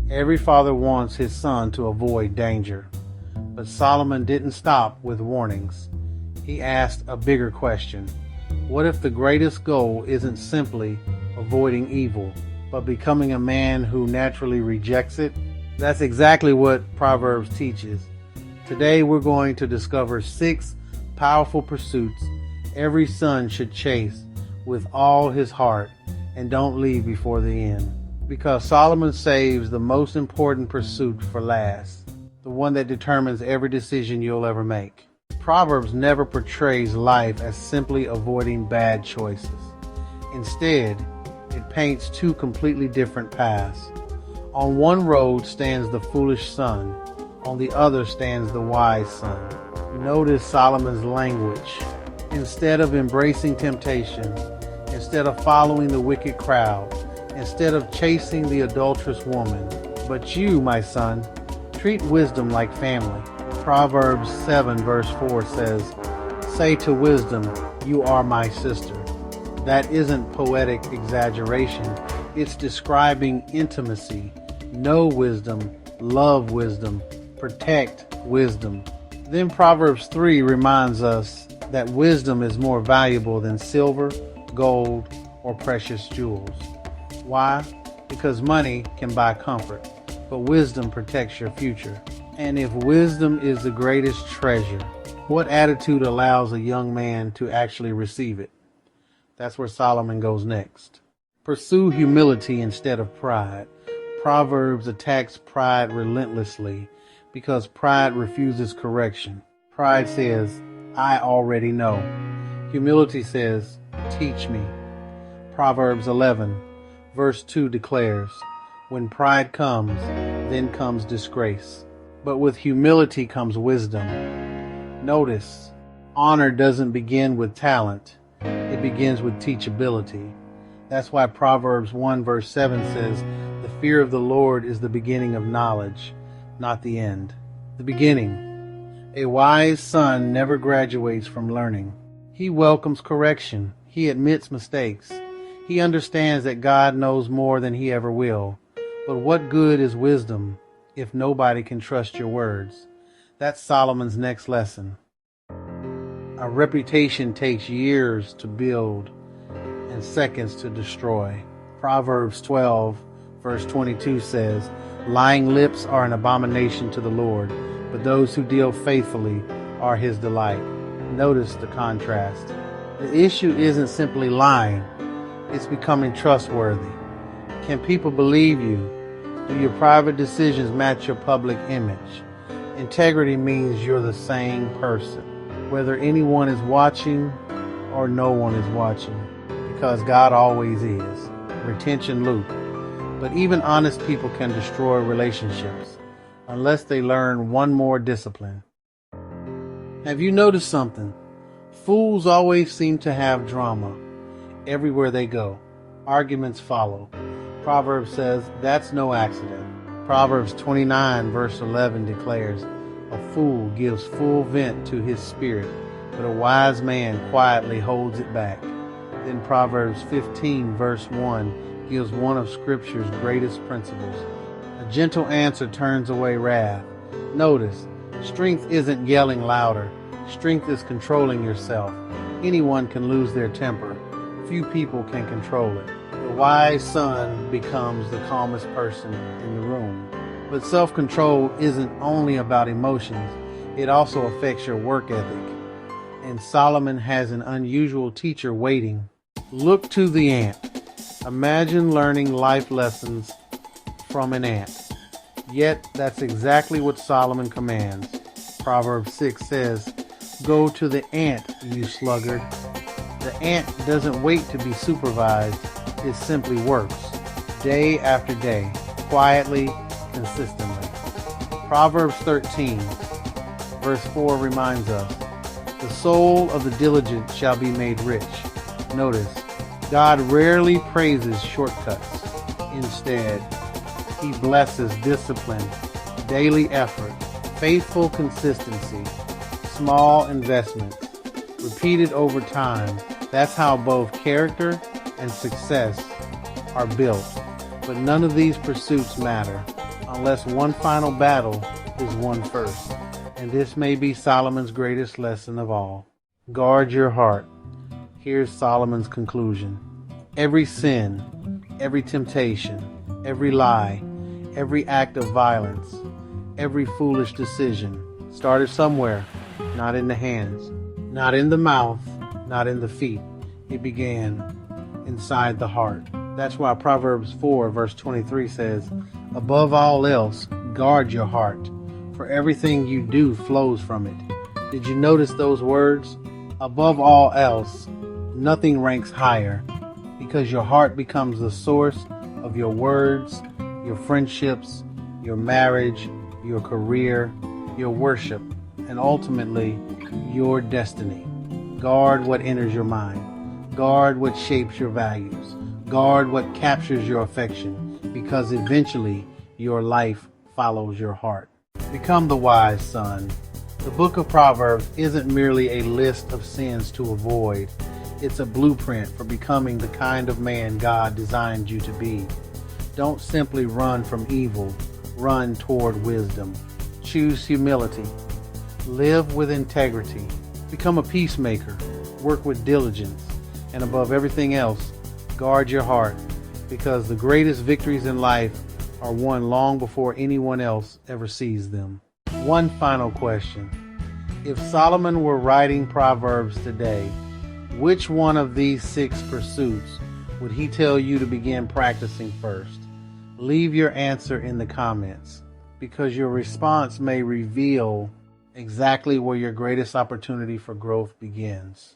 Every father wants his son to avoid danger. But Solomon didn't stop with warnings. He asked a bigger question. What if the greatest goal isn't simply avoiding evil, but becoming a man who naturally rejects it? That's exactly what Proverbs teaches. Today we're going to discover 6 powerful pursuits every son should chase with all his heart and don't leave before the end. Because Solomon saves the most important pursuit for last, the one that determines every decision you'll ever make. Proverbs never portrays life as simply avoiding bad choices. Instead, it paints 2 completely different paths. On one road stands the foolish son. On the other stands the wise son. Notice Solomon's language. Instead of embracing temptation, instead of following the wicked crowd, instead of chasing the adulterous woman, but you, my son, treat wisdom like family. Proverbs 7 verse 4 says, "Say to wisdom, you are my sister." That isn't poetic exaggeration. It's describing intimacy. Know wisdom, love wisdom, protect wisdom. Then Proverbs 3 reminds us that wisdom is more valuable than silver, gold, or precious jewels. Why? Because money can buy comfort, but wisdom protects your future. And if wisdom is the greatest treasure, what attitude allows a young man to actually receive it? That's where Solomon goes next. Pursue humility instead of pride. Proverbs attacks pride relentlessly because pride refuses correction. Pride says, "I already know." Humility says, "Teach me." Proverbs 11 verse 2 declares, "When pride comes, then comes disgrace. But with humility comes wisdom." Notice, honor doesn't begin with talent. It begins with teachability. That's why Proverbs 1 verse 7 says, "The fear of the Lord is the beginning of knowledge, not the end." The beginning. A wise son never graduates from learning. He welcomes correction. He admits mistakes. He understands that God knows more than he ever will. But what good is wisdom if nobody can trust your words? That's Solomon's next lesson. A reputation takes years to build and seconds to destroy. Proverbs 12 verse 22 says, "Lying lips are an abomination to the Lord, but those who deal faithfully are his delight." Notice the contrast. The issue isn't simply lying, it's becoming trustworthy. Can people believe you? Do your private decisions match your public image? Integrity means you're the same person, whether anyone is watching or no one is watching, because God always is. Retention loop. But even honest people can destroy relationships unless they learn one more discipline. Have you noticed something? Fools always seem to have drama everywhere they go. Arguments follow. Proverbs says that's no accident. Proverbs 29 verse 11 declares, "A fool gives full vent to his spirit, but a wise man quietly holds it back." Then Proverbs 15 verse 1 gives one of Scripture's greatest principles. A gentle answer turns away wrath. Notice, strength isn't yelling louder. Strength is controlling yourself. Anyone can lose their temper. Few people can control it. The wise son becomes the calmest person in the room. But self-control isn't only about emotions. It also affects your work ethic. And Solomon has an unusual teacher waiting. Look to the ant. Imagine learning life lessons from an ant. Yet that's exactly what Solomon commands. Proverbs 6 says, "Go to the ant, you sluggard." The ant doesn't wait to be supervised. It simply works, day after day, quietly, consistently. Proverbs 13, verse 4 reminds us, "The soul of the diligent shall be made rich." Notice, God rarely praises shortcuts. Instead, he blesses discipline, daily effort, faithful consistency, small investments, repeated over time. That's how both character and success are built. But none of these pursuits matter unless one final battle is won first. And this may be Solomon's greatest lesson of all. Guard your heart. Here's Solomon's conclusion. Every sin, every temptation, every lie, every act of violence, every foolish decision started somewhere, not in the hands, not in the mouth, not in the feet. It began inside the heart. That's why Proverbs 4 verse 23 says, above all else, guard your heart, for everything you do flows from it. Did you notice those words? Above all else, nothing ranks higher, because your heart becomes the source of your words, your friendships, your marriage, your career, your worship, and ultimately your destiny. Guard what enters your mind. Guard what shapes your values. Guard what captures your affection, because eventually your life follows your heart. Become the wise son. The Book of Proverbs isn't merely a list of sins to avoid. It's a blueprint for becoming the kind of man God designed you to be. Don't simply run from evil. Run toward wisdom. Choose humility. Live with integrity. Become a peacemaker. Work with diligence. And above everything else, guard your heart, because the greatest victories in life are won long before anyone else ever sees them. One final question. If Solomon were writing Proverbs today, which one of these 6 pursuits would he tell you to begin practicing first? Leave your answer in the comments, because your response may reveal exactly where your greatest opportunity for growth begins.